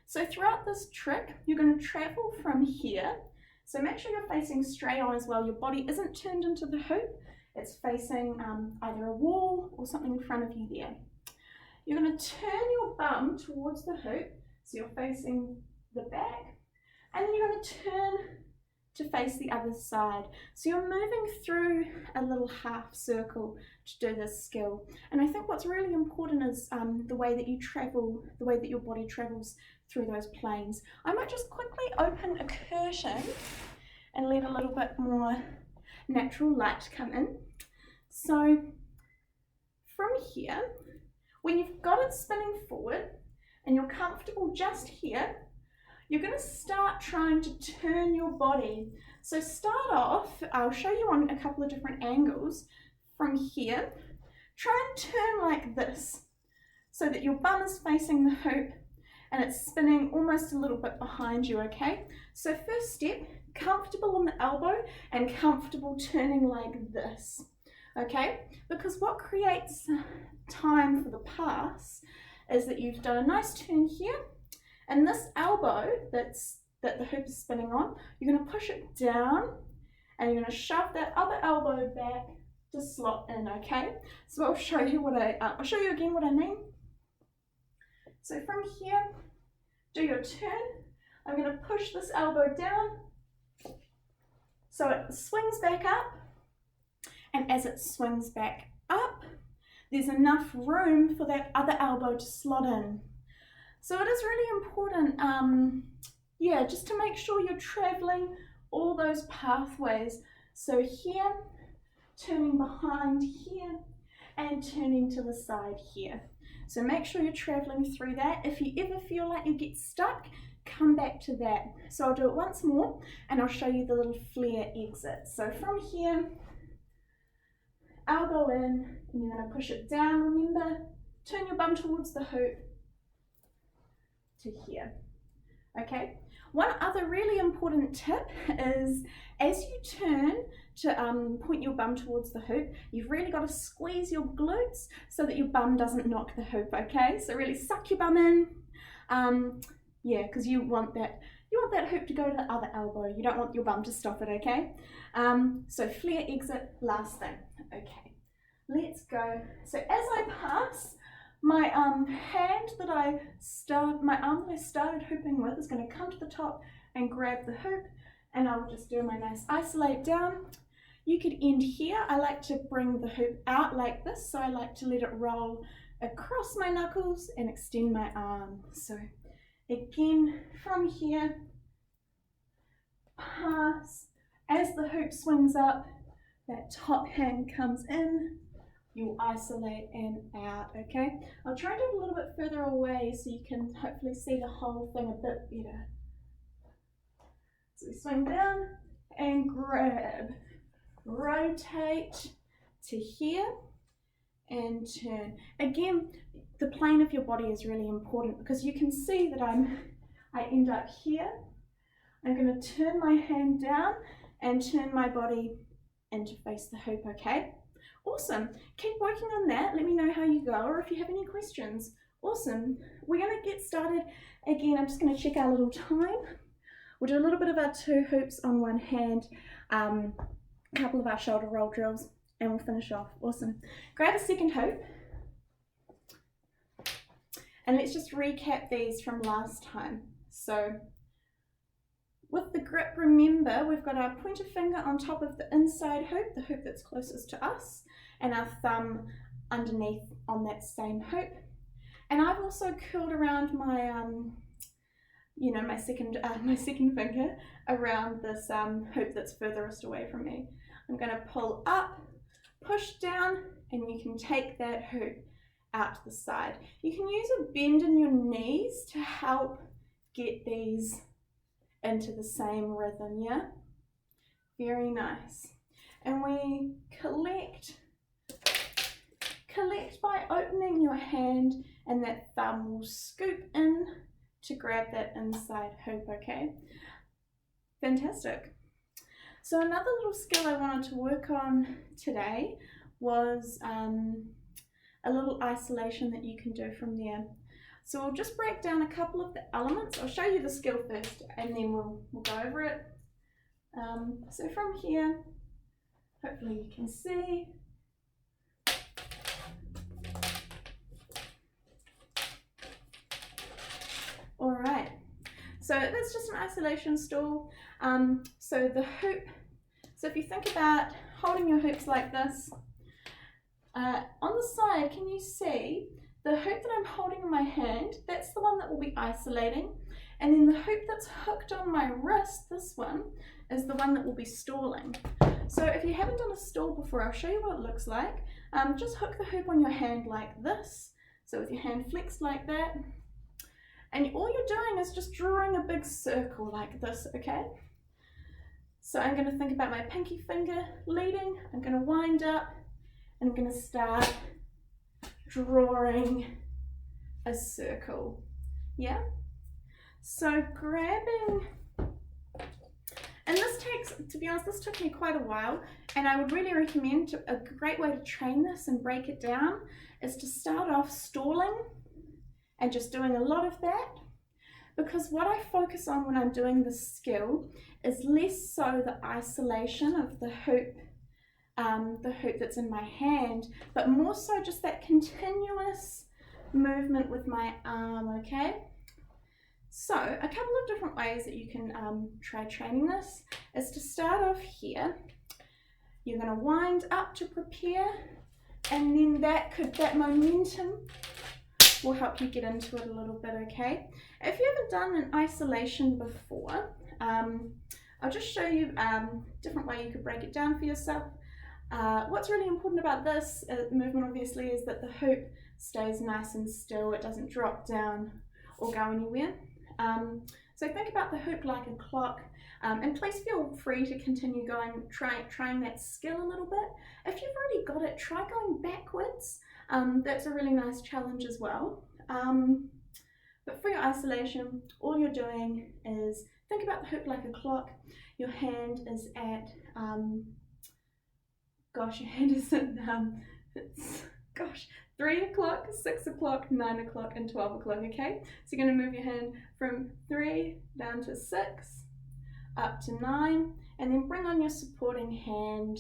So throughout this trick, you're going to travel from here. So make sure you're facing straight on as well. Your body isn't turned into the hoop. It's facing either a wall or something in front of you there. You're going to turn your bum towards the hoop, so you're facing the back, and then you're going to turn to face the other side. So you're moving through a little half circle to do this skill. And I think what's really important is the way that you travel, the way that your body travels through those planes. I might just quickly open a curtain and let a little bit more natural light come in. So from here, when you've got it spinning forward and you're comfortable just here, you're going to start trying to turn your body. So start off, I'll show you on a couple of different angles from here. Try and turn like this so that your bum is facing the hoop and it's spinning almost a little bit behind you, okay? So first step, comfortable on the elbow and comfortable turning like this, okay? Because what creates time for the pass is that you've done a nice turn here, and this elbow that the hoop is spinning on, you're going to push it down and you're going to shove that other elbow back to slot in, okay? So I'll show you I'll show you again what I mean. So from here, do your turn. I'm going to push this elbow down so it swings back up, and as it swings back up, there's enough room for that other elbow to slot in. So it is really important, yeah, just to make sure you're traveling all those pathways. So here, turning behind here, and turning to the side here. So make sure you're traveling through that. If you ever feel like you get stuck, come back to that. So I'll do it once more, and I'll show you the little flare exit. So from here, elbow in, and you're going to push it down, remember, turn your bum towards the hoop, to here, okay? One other really important tip is as you turn to point your bum towards the hoop, you've really got to squeeze your glutes so that your bum doesn't knock the hoop, okay? So really suck your bum in, yeah, because you want you want that hoop to go to the other elbow. You don't want your bum to stop it, okay? So flare exit, last thing. Okay, let's go. So as I pass, my arm that I started hooping with is going to come to the top and grab the hoop, and I'll just do my nice isolate down. You could end here. I like to bring the hoop out like this, so I like to let it roll across my knuckles and extend my arm. So again, from here, pass. As the hoop swings up, that top hand comes in, you isolate and out, okay? I'll try to do it a little bit further away so you can hopefully see the whole thing a bit better. So we swing down and grab, rotate to here and turn. Again, the plane of your body is really important because you can see that I end up here. I'm going to turn my hand down and turn my body in to face the hoop, okay? Awesome. Keep working on that. Let me know how you go or if you have any questions. Awesome. We're going to get started. Again, I'm just going to check our little time. We'll do a little bit of our 2 hoops on one hand, a couple of our shoulder roll drills, and we'll finish off. Awesome. Grab a second hoop. And let's just recap these from last time. So with the grip, remember, we've got our pointer finger on top of the inside hoop, the hoop that's closest to us, and our thumb underneath on that same hoop. And I've also curled around my, my second finger around this hoop that's furthest away from me. I'm going to pull up, push down, and you can take that hoop out to the side. You can use a bend in your knees to help get these into the same rhythm, yeah? Very nice. And we collect by opening your hand, and that thumb will scoop in to grab that inside hoop, okay? Fantastic. So another little skill I wanted to work on today was a little isolation that you can do from there. So we'll just break down a couple of the elements. I'll show you the skill first and then we'll go over it. So from here, hopefully you can see. All right, so that's just an isolation stool. So the hoop, so if you think about holding your hoops like this, on the side, can you see the hoop that I'm holding in my hand? That's the one that will be isolating. And then the hoop that's hooked on my wrist, this one, is the one that will be stalling. So if you haven't done a stall before, I'll show you what it looks like. Just hook the hoop on your hand like this. So with your hand flexed like that. And all you're doing is just drawing a big circle like this, okay? So I'm going to think about my pinky finger leading. I'm going to wind up and I'm going to start drawing a circle, yeah? So grabbing, and this takes, to be honest, this took me quite a while, and I would really recommend a great way to train this and break it down is to start off stalling and just doing a lot of that, because what I focus on when I'm doing this skill is less so the isolation of the hoop that's in my hand, but more so just that continuous movement with my arm, okay? So a couple of different ways that you can try training this is to start off here. You're going to wind up to prepare, and then that momentum will help you get into it a little bit, okay? If you haven't done an isolation before, I'll just show you a different way you could break it down for yourself. What's really important about this movement, obviously, is that the hoop stays nice and still. It doesn't drop down or go anywhere. So think about the hoop like a clock, and please feel free to continue going, trying that skill a little bit. If you've already got it, try going backwards. That's a really nice challenge as well. But for your isolation, all you're doing is think about the hoop like a clock. Your hand is at, your hand is at, gosh, 3 o'clock, 6 o'clock, 9 o'clock, and 12 o'clock, okay? So you're going to move your hand from 3 down to 6, up to 9, and then bring on your supporting hand.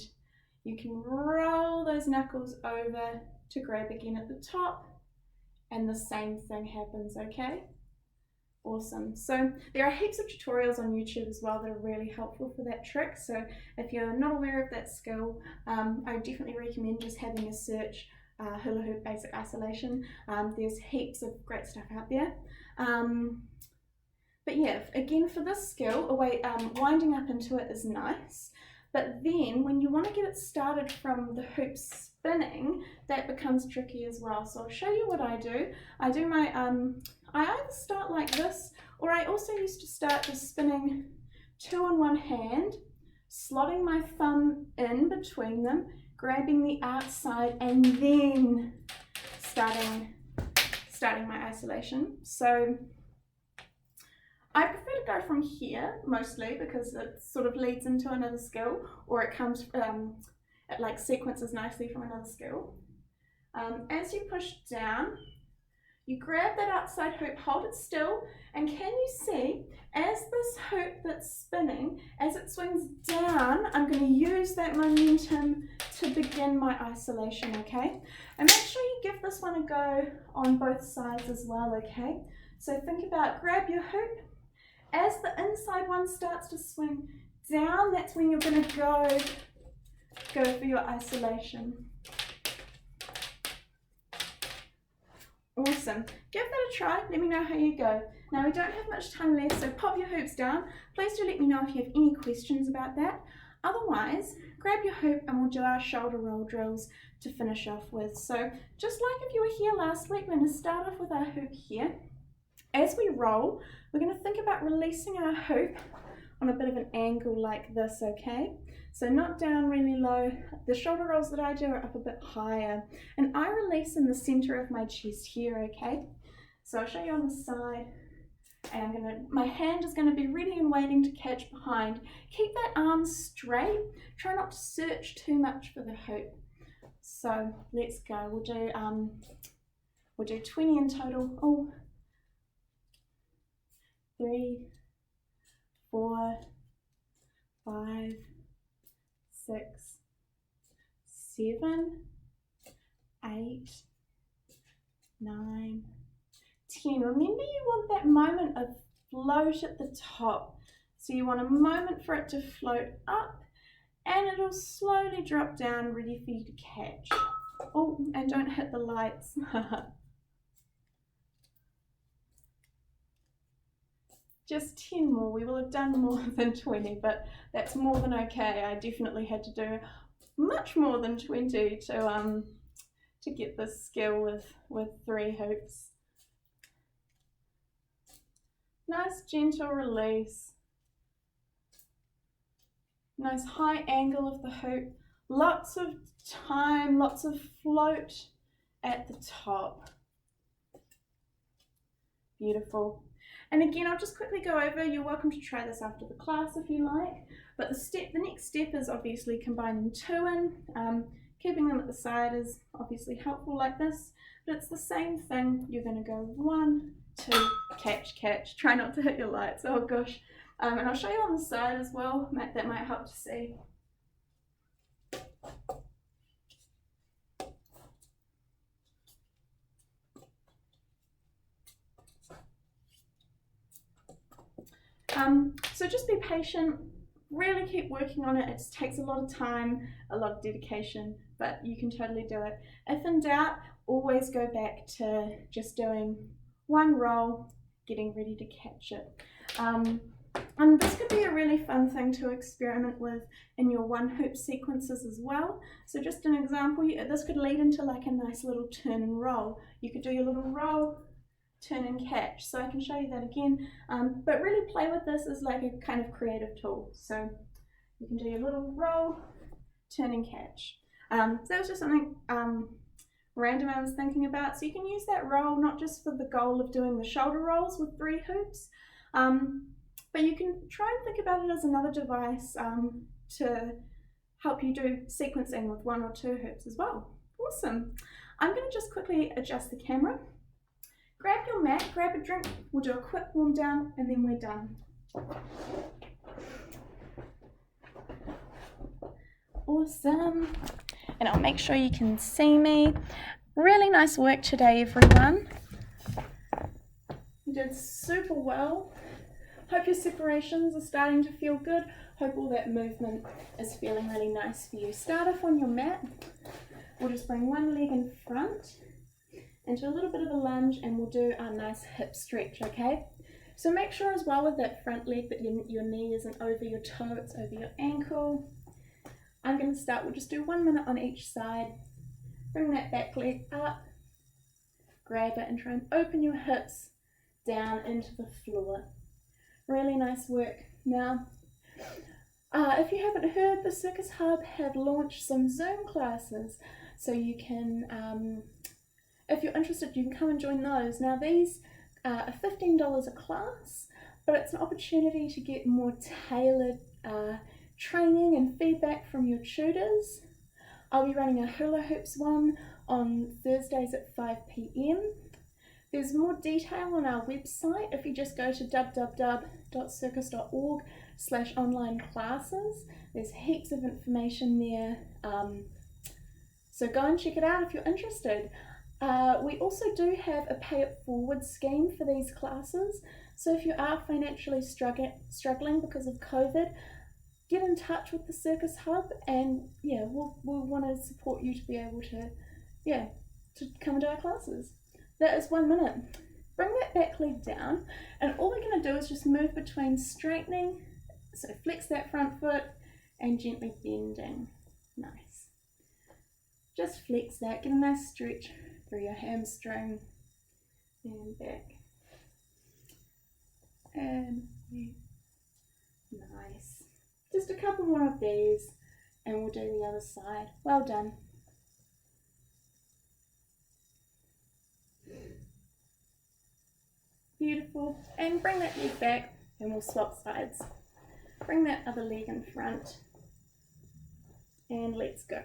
You can roll those knuckles over to grab again at the top, and the same thing happens, okay? Awesome. So there are heaps of tutorials on YouTube as well that are really helpful for that trick. So if you're not aware of that skill, I definitely recommend just having a search hula hoop basic isolation. There's heaps of great stuff out there. But yeah, again, for this skill, winding up into it is nice. But then when you want to get it started from the hoop spinning, that becomes tricky as well. So I'll show you what I do. I do my, I either start like this, or I also used to start just spinning 2 on one hand, slotting my thumb in between them, grabbing the outside, and then starting my isolation. So I prefer to go from here mostly because it sort of leads into another skill, or it comes, it like sequences nicely from another skill. As you push down, you grab that outside hoop, hold it still, and can you see, as this hoop that's spinning, as it swings down, I'm going to use that momentum to begin my isolation, okay? And make sure you give this one a go on both sides as well, okay? So think about, grab your hoop. As the inside one starts to swing down, that's when you're going to go for your isolation. Awesome. Give that a try. Let me know how you go. Now we don't have much time left, so pop your hoops down. Please do let me know if you have any questions about that. Otherwise, grab your hoop and we'll do our shoulder roll drills to finish off with. So just like if you were here last week, we're going to start off with our hoop here. As we roll, we're going to think about releasing our hoop on a bit of an angle like this, okay? So not down really low. The shoulder rolls that I do are up a bit higher. And I release in the center of my chest here, okay? So I'll show you on the side. And my hand is going to be ready and waiting to catch behind. Keep that arm straight. Try not to search too much for the hoop. So let's go. We'll do 20 in total. Oh, 3, 4, 5, 6, 7, 8, 9, 10. Remember, you want that moment of float at the top. So you want a moment for it to float up, and it'll slowly drop down, ready for you to catch. Oh, and don't hit the lights. Just 10 more. We will have done more than 20, but that's more than okay. I definitely had to do much more than 20 to get this skill with 3 hoops. Nice gentle release. Nice high angle of the hoop. Lots of time, lots of float at the top. Beautiful. And again, I'll just quickly go over, you're welcome to try this after the class if you like, but the next step is obviously combining 2 in. Keeping them at the side is obviously helpful like this, but it's the same thing. You're going to go 1, 2, catch, catch. Try not to hit your lights, oh gosh. And I'll show you on the side as well, that might help to see. So just be patient, really keep working on it. It takes a lot of time, a lot of dedication, but you can totally do it. If in doubt, always go back to just doing 1 roll, getting ready to catch it. And this could be a really fun thing to experiment with in your 1 hoop sequences as well. So just an example, this could lead into like a nice little turn and roll. You could do your little roll, turn and catch. So I can show you that again, but really play with this as like a kind of creative tool. So you can do your little roll, turn and catch. So that was just something random I was thinking about. So you can use that roll not just for the goal of doing the shoulder rolls with 3 hoops, but you can try and think about it as another device to help you do sequencing with 1 or 2 hoops as well. Awesome. I'm going to just quickly adjust the camera. Grab your mat, grab a drink, we'll do a quick warm down and then we're done. Awesome. And I'll make sure you can see me. Really nice work today, everyone. You did super well. Hope your separations are starting to feel good. Hope all that movement is feeling really nice for you. Start off on your mat. We'll just bring one leg in front into a little bit of a lunge and we'll do our nice hip stretch, okay? So make sure as well with that front leg that your knee isn't over your toe, it's over your ankle. I'm going to start, we'll just do 1 minute on each side. Bring that back leg up, grab it and try and open your hips down into the floor. Really nice work. Now, if you haven't heard, the Circus Hub have launched some Zoom classes, so you can, if you're interested, you can come and join those. Now these are $15 a class, but it's an opportunity to get more tailored training and feedback from your tutors. I'll be running a hula hoops one on Thursdays at 5 p.m. There's more detail on our website if you just go to www.circus.org/online classes. There's heaps of information there, so go and check it out if you're interested. We also do have a pay it forward scheme for these classes, so if you are financially struggling because of COVID, get in touch with the Circus Hub and yeah, we'll want to support you to be able to, to come into our classes. That is 1 minute. Bring that back leg down and all we're going to do is just move between straightening, so flex that front foot and gently bending. Nice. Just flex that, get a nice stretch through your hamstring and back. And nice. Just a couple more of these and we'll do the other side. Well done. Beautiful. And bring that leg back and we'll swap sides. Bring that other leg in front and let's go.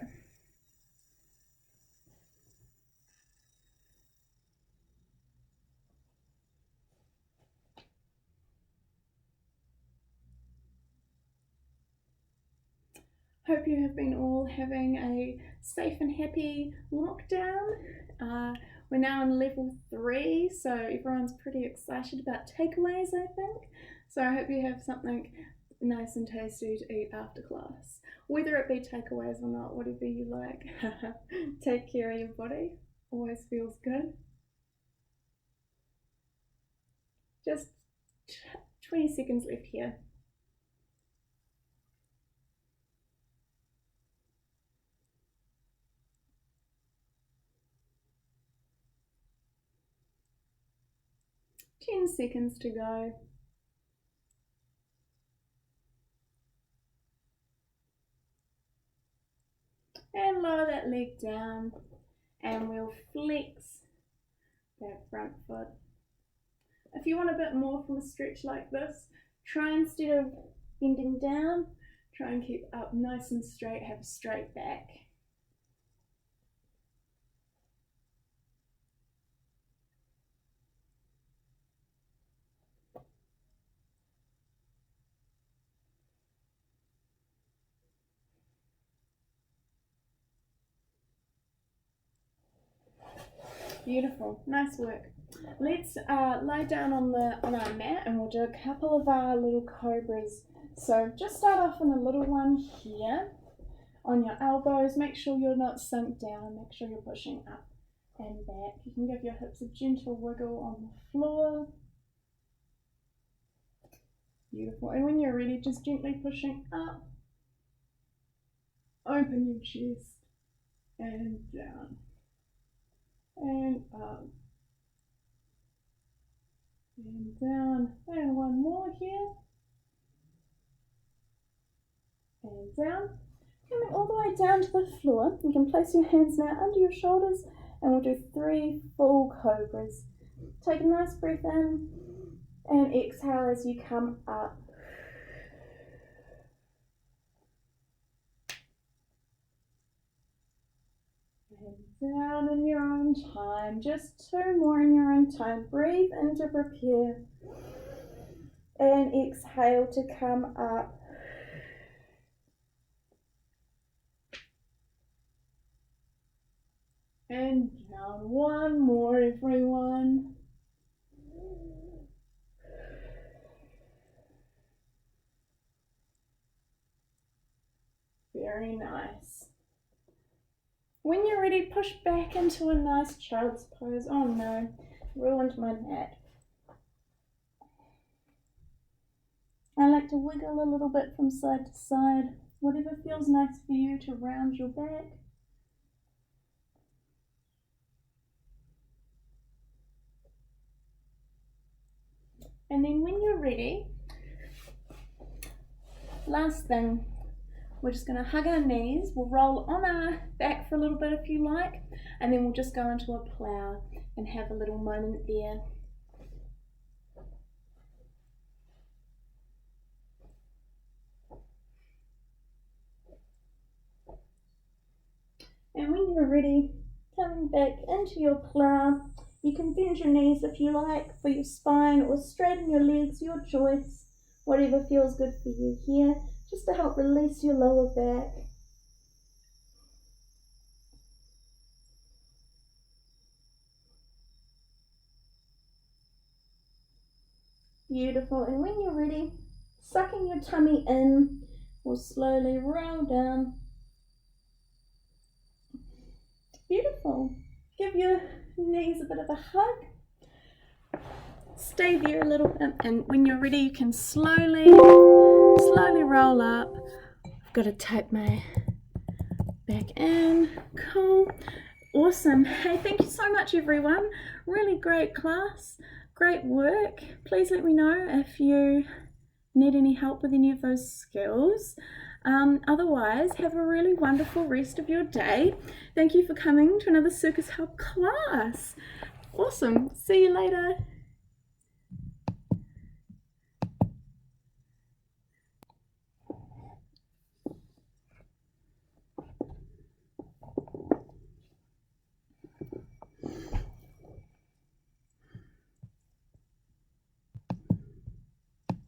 Hope you have been all having a safe and happy lockdown. We're now on level 3, so everyone's pretty excited about takeaways, I think. So I hope you have something nice and tasty to eat after class. Whether it be takeaways or not, whatever you like. Take care of your body. Always feels good. Just 20 seconds left here. Ten seconds to go. And lower that leg down and we'll flex that front foot. If you want a bit more from a stretch like this, try instead of bending down, try and keep up nice and straight, have a straight back. Beautiful, nice work. Let's lie down on our mat and we'll do a couple of our little cobras. So just start off on a little one here, on your elbows. Make sure you're not sunk down, make sure you're pushing up and back. You can give your hips a gentle wiggle on the floor. Beautiful, and when you're ready, just gently pushing up. Open your chest and down. And up and down, and one more here and down. Coming all the way down to the floor, you can place your hands now under your shoulders and we'll do 3 full cobras. Take a nice breath in and exhale as you come up. And down in your own time. Just 2 more in your own time. Breathe in to prepare. And exhale to come up. And down. 1 more, everyone. Very nice. When you're ready, push back into a nice child's pose. Oh no, ruined my mat. I like to wiggle a little bit from side to side, whatever feels nice for you to round your back. And then when you're ready, last thing, we're just going to hug our knees. We'll roll on our back for a little bit if you like, and then we'll just go into a plow and have a little moment there. And when you're ready, coming back into your plow, you can bend your knees if you like for your spine, or straighten your legs, your choice, whatever feels good for you here, just to help release your lower back. Beautiful. And when you're ready, sucking your tummy in, we'll slowly roll down. Beautiful. Give your knees a bit of a hug. Stay there a little bit, and when you're ready, you can slowly roll up. I've got to tape my back in. Cool. Awesome. Hey, thank you so much, everyone. Really great class. Great work. Please let me know if you need any help with any of those skills. Otherwise, have a really wonderful rest of your day. Thank you for coming to another Circus Hub class. Awesome. See you later.